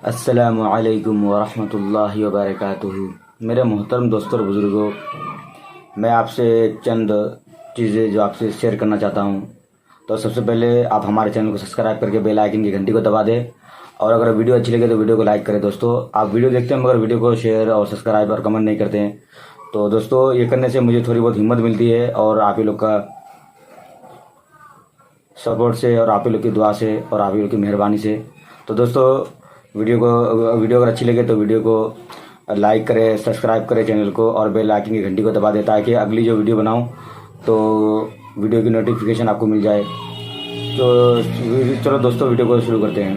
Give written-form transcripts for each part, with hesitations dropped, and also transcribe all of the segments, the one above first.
السلام علیکم ورحمۃ اللہ وبرکاتہ۔ میرے محترم دوستوں اور بزرگوں، میں آپ سے چند چیزیں جو آپ سے شیئر کرنا چاہتا ہوں۔ تو سب سے پہلے آپ ہمارے چینل کو سبسکرائب کر کے بیل آئیکن کی گھنٹی کو دبا دیں، اور اگر ویڈیو اچھی لگے تو ویڈیو کو لائک کریں۔ دوستوں، آپ ویڈیو دیکھتے ہیں مگر ویڈیو کو شیئر اور سبسکرائب اور کمنٹ نہیں کرتے ہیں، تو دوستوں یہ کرنے سے مجھے تھوڑی بہت ہمت ملتی ہے، اور آپ ہی لوگ کا سپورٹ سے اور آپ ہی لوگ کی دعا سے اور آپ ہی لوگ کی مہربانی سے۔ تو دوستوں ویڈیو اگر اچھی لگے تو ویڈیو کو لائک کرے، سبسکرائب کرے چینل کو، اور بیل آئیکن کی گھنٹی کو دبا دے تاکہ اگلی جو ویڈیو بناؤں تو ویڈیو کی نوٹیفیکیشن آپ کو مل جائے۔ تو چلو دوستوں ویڈیو کو شروع کرتے ہیں۔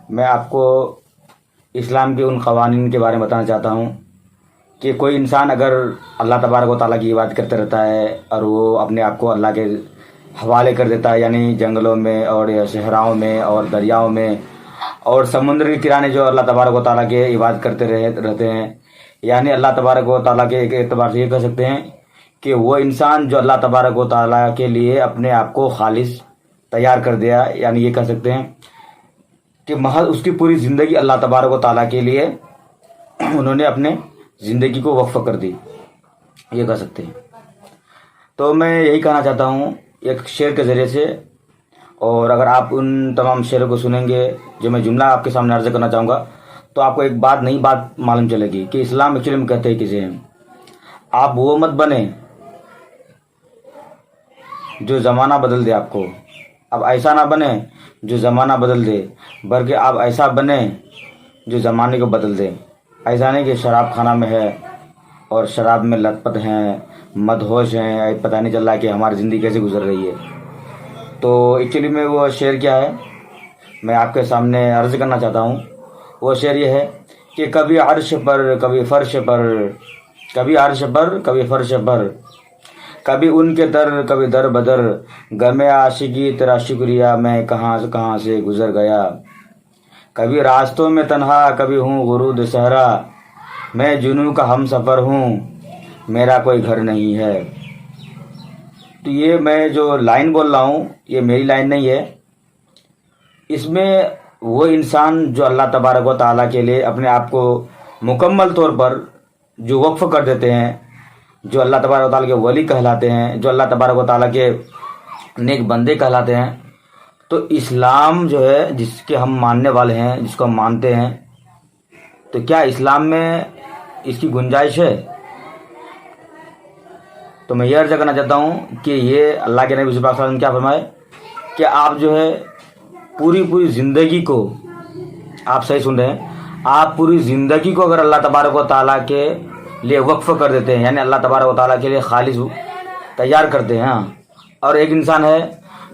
میں آپ کو اسلام کے ان قوانین کے بارے میں بتانا چاہتا ہوں کہ کوئی انسان اگر اللہ تبارک و تعالیٰ کی عبادت کرتے رہتا ہے اور وہ اپنے آپ کو اللہ کے حوالے کر دیتا ہے، یعنی جنگلوں میں اور صحراؤں میں اور دریاؤں میں اور سمندر کے کنارے جو اللہ تبارک و تعالیٰ کے عبادت کرتے رہتے ہیں، یعنی اللہ تبارک و تعالیٰ کے ایک اعتبار سے یہ کہہ سکتے ہیں کہ وہ انسان جو اللہ تبارک و تعالیٰ کے لیے اپنے آپ کو خالص تیار کر دیا، یعنی یہ کہہ سکتے ہیں کہ محض اس کی پوری زندگی اللہ تبارک و تعالیٰ کے لیے انہوں نے اپنے زندگی کو وقف کر دی، یہ کہہ سکتے ہیں۔ تو میں یہی کہنا چاہتا ہوں ایک شعر کے ذریعے سے، اور اگر آپ ان تمام شعروں کو سنیں گے جو میں جملہ آپ کے سامنے عرض کرنا چاہوں گا تو آپ کو ایک نئی بات معلوم چلے گی کہ اسلام ایکچولی میں کہتے ہیں کسے ہیں۔ آپ وہ مت بنے جو زمانہ بدل دے آپ کو، اب ایسا نہ بنے جو زمانہ بدل دے، بلکہ آپ ایسا بنے جو زمانے کو بدل دے۔ ایسا نہیں کہ شراب خانہ میں ہے اور شراب میں لت پت ہیں، مدہوش ہیں، پتہ نہیں چل رہا کہ ہماری زندگی کیسے گزر رہی ہے۔ تو ایکچولی میں وہ شعر کیا ہے میں آپ کے سامنے عرض کرنا چاہتا ہوں۔ وہ شعر یہ ہے کہ کبھی عرش پر کبھی فرش پر، کبھی عرش پر کبھی فرش پر، کبھی ان کے در کبھی در بدر، غم عاشقی تیرا شکریہ میں کہاں سے گزر گیا، کبھی راستوں میں تنہا کبھی ہوں غرود صحرا، میں جنوں کا ہم سفر ہوں میرا کوئی گھر نہیں ہے۔ تو یہ میں جو لائن بول رہا ہوں یہ میری لائن نہیں ہے، اس میں وہ انسان جو اللہ تبارک و تعالیٰ کے لیے اپنے آپ کو مکمل طور پر جو وقف کر دیتے ہیں، جو اللہ تبارک و تعالیٰ کے ولی کہلاتے ہیں، جو اللہ تبارک و تعالیٰ کے نیک بندے کہلاتے ہیں، تو اسلام جو ہے جس کے ہم ماننے والے ہیں، جس کو ہم مانتے ہیں، تو کیا اسلام میں اس کی گنجائش ہے؟ تو میں یہ عرض کرنا چاہتا ہوں کہ یہ اللہ کے نبی صلی اللہ علیہ وسلم کیا فرمائے کہ آپ جو ہے پوری زندگی کو، آپ صحیح سن رہے ہیں، آپ پوری زندگی کو اگر اللہ تبارک و تعالیٰ کے لیے وقف کر دیتے ہیں، یعنی اللہ تبارک و تعالیٰ کے لیے خالص تیار کرتے ہیں، اور ایک انسان ہے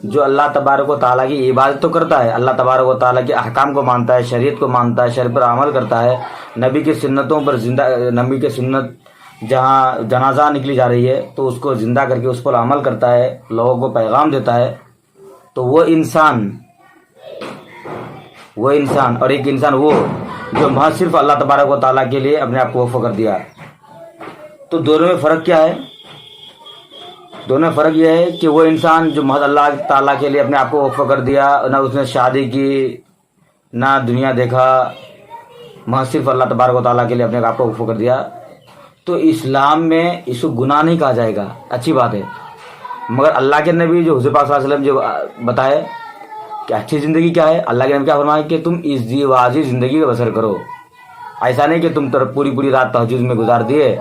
جو اللہ تبارک و تعالیٰ کی عبادت تو کرتا ہے، اللہ تبارک و تعالیٰ کے احکام کو مانتا ہے، شریعت کو مانتا ہے، شریعت پر عمل کرتا ہے، نبی کی سنتوں پر نبی کی سنت جہاں جنازہ نکلی جا رہی ہے تو اس کو زندہ کر کے اس پر عمل کرتا ہے، لوگوں کو پیغام دیتا ہے، تو وہ انسان اور ایک انسان وہ جو محض صرف اللہ تبارک و تعالیٰ کے لیے اپنے آپ کو وقف کر دیا۔ تو دونوں میں فرق کیا ہے؟ دونوں میں فرق یہ ہے کہ وہ انسان جو محض اللہ تعالیٰ کے لیے اپنے آپ کو وقف کر دیا، نہ اس نے شادی کی نہ دنیا دیکھا، محض صرف اللہ تبارک و تعالیٰ کے لیے اپنے آپ کو وقف کر دیا، تو اسلام میں اس کو گناہ نہیں کہا جائے گا، اچھی بات ہے۔ مگر اللہ کے نبی جو حضور پاک صلی اللہ علیہ وسلم جو بتائے کہ اچھی زندگی کیا ہے، اللہ کے نبی کیا فرمایا کہ تم ازدواجی زندگی کا بسر کرو، ایسا نہیں کہ تم پوری رات تہجد میں گزار دیے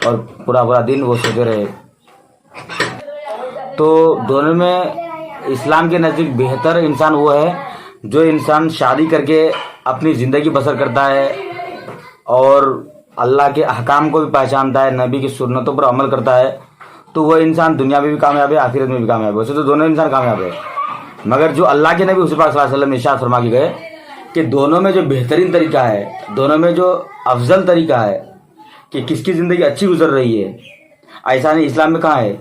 اور پورا دن وہ سوتے رہے۔ تو دونوں میں اسلام کے نزدیک بہتر انسان وہ ہے جو انسان شادی کر کے اپنی زندگی بسر کرتا ہے اور اللہ کے احکام کو بھی پہچانتا ہے، نبی کی سنتوں پر عمل کرتا ہے، تو وہ انسان دنیا میں بھی کامیاب ہے، آخرت میں بھی کامیاب ہے۔ ویسے تو دونوں انسان کامیاب ہے، مگر جو اللہ کے نبی حضور پاک صلی اللہ علیہ وسلم نے ارشاد فرما کے گئے کہ دونوں میں جو بہترین طریقہ ہے، دونوں میں جو افضل طریقہ ہے کہ کس کی زندگی اچھی گزر رہی ہے، ایسا نہیں اسلام میں کہاں ہے۔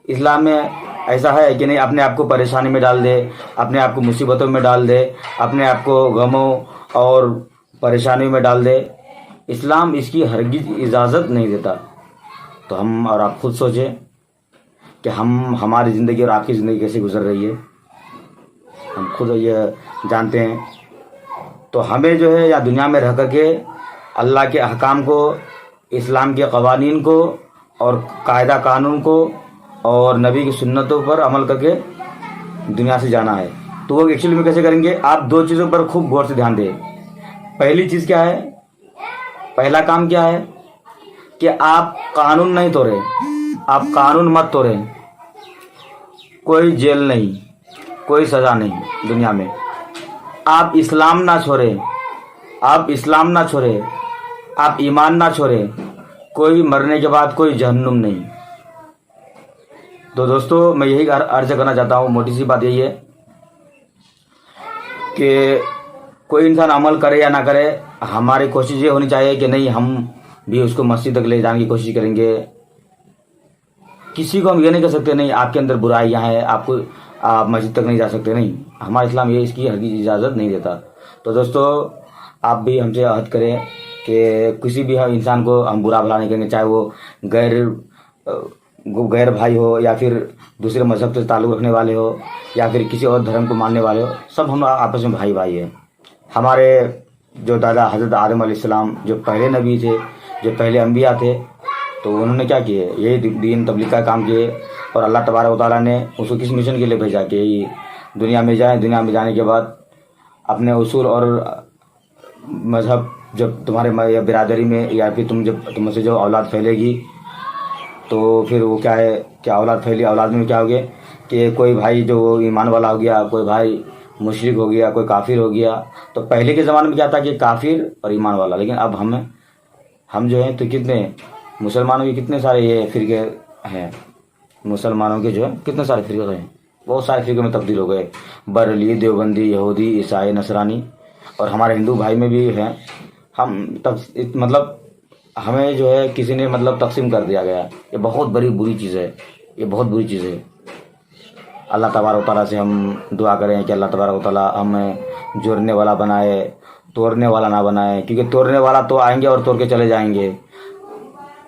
اسلام میں ایسا ہے کہ نہیں اپنے آپ کو پریشانی میں ڈال دے، اپنے آپ کو مصیبتوں میں ڈال دے، اپنے آپ کو غموں اور پریشانیوں میں ڈال دے، اسلام اس کی ہرگز اجازت نہیں دیتا۔ تو ہم اور آپ خود سوچیں کہ ہماری زندگی اور آپ کی زندگی کیسے گزر رہی ہے، ہم خود یہ جانتے ہیں. تو ہمیں جو ہے یا دنیا میں رہ کر کے اللہ کے احکام کو، اسلام کے قوانین کو اور قاعدہ قانون کو اور نبی کی سنتوں پر عمل کر کے دنیا سے جانا ہے. تو وہ ایکچولی میں کیسے کریں گے؟ آپ دو چیزوں پر خوب غور سے دھیان دیں. پہلی چیز کیا ہے؟ پہلا کام کیا ہے کہ آپ قانون نہیں توڑیں، آپ قانون مت توڑیں. کوئی جیل نہیں، کوئی سزا نہیں دنیا میں. آپ اسلام نہ چھوڑیں، آپ اسلام نہ چھوڑیں، آپ ایمان نہ چھوڑیں. کوئی مرنے کے بعد کوئی جہنم نہیں. تو دوستو میں یہی عرض کرنا چاہتا ہوں، موٹی سی بات یہی ہے کہ کوئی انسان عمل کرے یا نہ کرے، ہماری کوشش یہ ہونی چاہیے کہ نہیں ہم بھی اس کو مسجد تک لے جانے کی کوشش کریں گے. کسی کو ہم یہ نہیں کہہ سکتے نہیں آپ کے اندر برائیاں ہیں، آپ مسجد تک نہیں جا سکتے. نہیں، ہمارا اسلام یہ اس کی ہرگز اجازت نہیں دیتا. تو دوستو آپ بھی ہم سے عہد کریں کہ کسی بھی انسان کو ہم برا بھلا نہیں کریں گے، چاہے وہ غیر بھائی ہو یا پھر دوسرے مذہب سے تعلق رکھنے والے ہو یا پھر کسی اور دھرم کو ماننے والے ہو. سب ہم آپس میں بھائی بھائی ہیں. ہمارے جو دادا حضرت آدم علیہ السلام جو پہلے نبی تھے، جو پہلے انبیاء تھے، تو انہوں نے کیا کیے؟ یہی دین تبلیغ کا کام کیے. اور اللہ تبارک و تعالیٰ نے اس کو کس مشن کے لیے بھیجا کہ دنیا میں جائیں. دنیا میں جانے کے بعد اپنے اصول اور مذہب جب تمہارے برادری میں یا پھر تم سے جو اولاد پھیلے گی تو پھر وہ کیا ہے کہ اولاد پھیلی، اولاد میں کیا ہو گیا کہ کوئی بھائی جو ایمان والا ہو گیا، کوئی بھائی مشرک ہو گیا، کوئی کافر ہو گیا. تو پہلے کے زمانے میں کیا تھا کہ کافر اور ایمان والا. لیکن اب ہم جو ہیں تو کتنے مسلمانوں کے کتنے سارے یہ فرقے ہیں، مسلمانوں کے جو ہے کتنے سارے فرقے ہیں، بہت سارے فرقے میں تبدیل ہو گئے. بریلوی، دیوبندی، یہودی، عیسائی، نصرانی، اور ہمارے ہندو بھائی میں بھی ہیں. مطلب ہمیں جو ہے کسی نے تقسیم کر دیا گیا. یہ بہت بری چیز ہے، یہ بہت بری چیز ہے. اللہ تبارک و تعالیٰ سے ہم دعا کریں کہ اللہ تبارک و تعالیٰ ہمیں جوڑنے والا بنائے، توڑنے والا نہ بنائے. کیونکہ توڑنے والا تو آئیں گے اور توڑ کے چلے جائیں گے،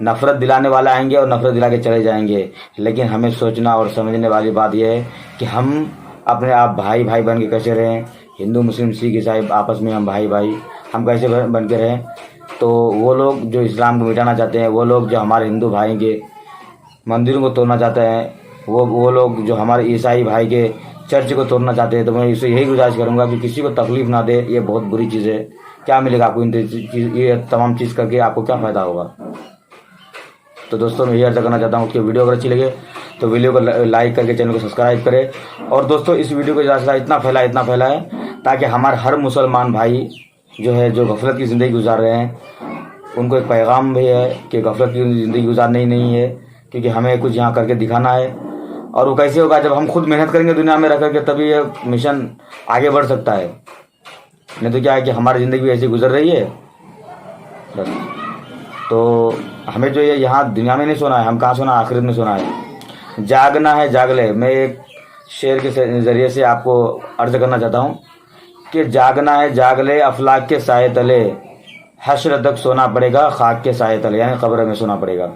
نفرت دلانے والے آئیں گے اور نفرت دلا کے چلے جائیں گے. لیکن ہمیں سوچنا اور سمجھنے والی بات یہ ہے کہ ہم اپنے آپ بھائی بھائی بن کے کیسے رہیں. ہندو، مسلم، سکھ، عیسائی آپس میں ہم بھائی بھائی ہم کیسے بن کے رہیں. تو وہ لوگ جو اسلام کو مٹانا چاہتے ہیں، وہ لوگ جو ہمارے ہندو بھائی کے مندروں کو توڑنا چاہتے ہیں، وہ لوگ جو ہمارے عیسائی بھائی کے چرچ کو توڑنا چاہتے ہیں، تو میں اسے یہی گزارش کروں گا کہ کسی کو تکلیف نہ دے. یہ بہت بری چیز ہے. کیا ملے گا آپ کو یہ تمام چیز کر کے؟ آپ کو کیا فائدہ ہوگا؟ تو دوستوں میں یہ عرض کرنا چاہتا ہوں کہ ویڈیو اگر اچھی لگے تو ویڈیو کو لائک کر کے چینل کو سبسکرائب کرے. اور دوستوں اس ویڈیو کو اتنا پھیلائے تاکہ ہمارے ہر مسلمان بھائی جو ہے جو غفلت کی زندگی گزار رہے ہیں ان کو ایک پیغام بھی ہے کہ غفلت کی زندگی گزارنی نہیں ہے. کیونکہ ہمیں کچھ یہاں کر کے دکھانا ہے. اور وہ کیسے ہوگا؟ جب ہم خود محنت کریں گے دنیا میں رہ کر کے، تبھی یہ مشن آگے بڑھ سکتا ہے. نہیں تو کیا ہے کہ ہماری زندگی بھی ایسی گزر رہی ہے بس. تو ہمیں جو یہ یہاں دنیا میں نہیں سونا ہے، ہم کہاں سونا ہے؟ آخرت میں سونا ہے. جاگنا ہے جاگ لے. میں ایک شعر کے ذریعے سے آپ کو عرض کرنا چاہتا ہوں کہ جاگنا ہے جاگ لے افلاک کے سائے تلے، حشر تک سونا پڑے گا خاک کے سائے تلے، یعنی قبر میں سونا پڑے گا.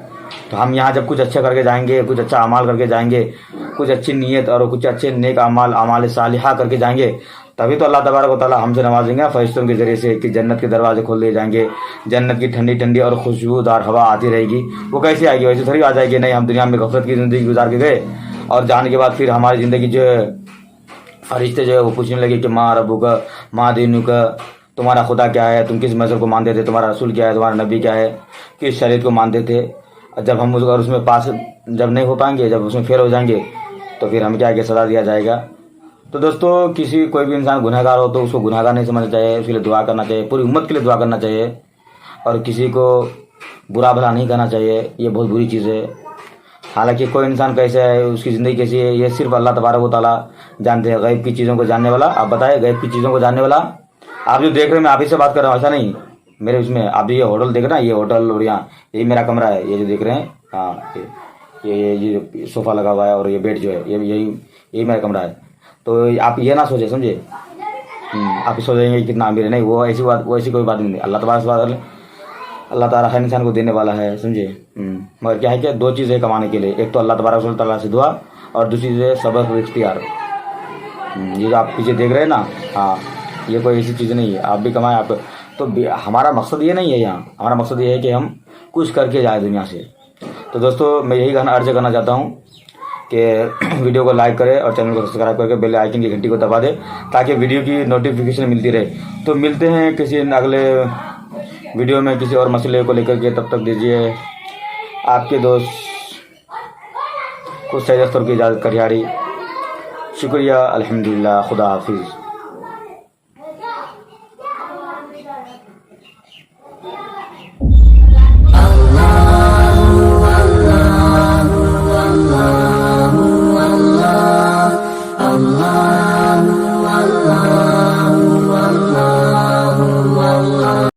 تو ہم یہاں جب کچھ اچھا کر کے جائیں گے، کچھ اچھا اعمال کر کے جائیں گے، کچھ اچھی نیت اور کچھ اچھے نیک اعمال صالحہ کر کے جائیں گے، تبھی تو اللہ تبارک و تعالیٰ ہم سے نوازیں گے فرشتوں کے ذریعے سے کہ جنت کے دروازے کھول دیے جائیں گے. جنت کی ٹھنڈی ٹھنڈی اور خوشبودار ہوا آتی رہے گی. وہ کیسے آئے گی؟ ویسے تھوڑی آ جائے گی. نہیں، ہم دنیا میں غفلت کی زندگی گزار کے گئے اور جانے کے بعد پھر ہماری زندگی جو ہے فرشتے جو ہے وہ پوچھنے لگے کہ ماں ربو کا، ماں دینو کا، تمہارا خدا کیا ہے، تم کس مذہب کو مانتے تھے، تمہارا رسول کیا ہے، تمہارا نبی کیا ہے، کس شریعت کو مانتے تھے. جب ہم اس میں پاس جب نہیں ہو پائیں گے، جب اس میں فیل ہو جائیں گے، تو پھر ہم کیا کہ سزا دیا جائے گا. تو دوستو کوئی بھی انسان گناہ گار ہو تو اس کو گناہ گار نہیں سمجھنا چاہیے، اس کے لیے دعا کرنا چاہیے، پوری امت کے لیے دعا کرنا چاہیے، اور کسی کو برا بھلا نہیں کرنا چاہیے. یہ بہت بری چیز ہے. حالانکہ کوئی انسان کیسا ہے، اس کی زندگی کیسی ہے، یہ صرف اللہ تبارک و تعالیٰ جانتے ہیں. غیب کی چیزوں کو جاننے والا. آپ بتائیں، غیب کی چیزوں کو جاننے والا آپ جو دیکھ رہے ہیں، میں آپ ہی سے بات کر رہا ہوں، ایسا نہیں. میرے اس میں آپ یہ ہوٹل دیکھ رہے ہیں، یہ ہوٹل اور یہاں یہی میرا کمرہ ہے. یہ جو دیکھ رہے ہیں، ہاں یہ صوفہ لگا ہوا ہے اور یہ بیڈ جو ہے یہی میرا کمرہ ہے. تو آپ یہ نہ سوچیں، سمجھے. آپ سوچیں گے کتنا امیر ہے. نہیں، وہ ایسی کوئی بات نہیں ہے. اللہ تبارک و تعالیٰ اللہ تعالیٰ ہر انسان کو دینے والا ہے، سمجھے. مگر کیا ہے کہ دو چیز ہے کمانے کے لیے، ایک تو اللہ تبارک و تعالیٰ سے دعا، اور دوسری چیز ہے صبر و اختیار. یہ جو آپ پیچھے دیکھ رہے ہیں نا، ہاں یہ کوئی ایسی چیز نہیں ہے آپ بھی کمائیں. آپ تو ہمارا مقصد یہ نہیں ہے، یہاں ہمارا مقصد یہ ہے کہ ہم کچھ کر کے جائیں دنیا سے. تو دوستو میں یہی عرض کرنا چاہتا ہوں کہ ویڈیو کو لائک کرے اور چینل کو سبسکرائب کر کے بیل آئیکن کی گھنٹی کو دبا دے تاکہ ویڈیو کی نوٹیفیکیشن ملتی رہے. تو ملتے ہیں کسی اگلے ویڈیو میں کسی اور مسئلے کو لے کر کے. تب تک دیجیے آپ کے دوست کو سید اختر کی اجازت. کریاری. شکریہ. الحمدللہ. خدا حافظ.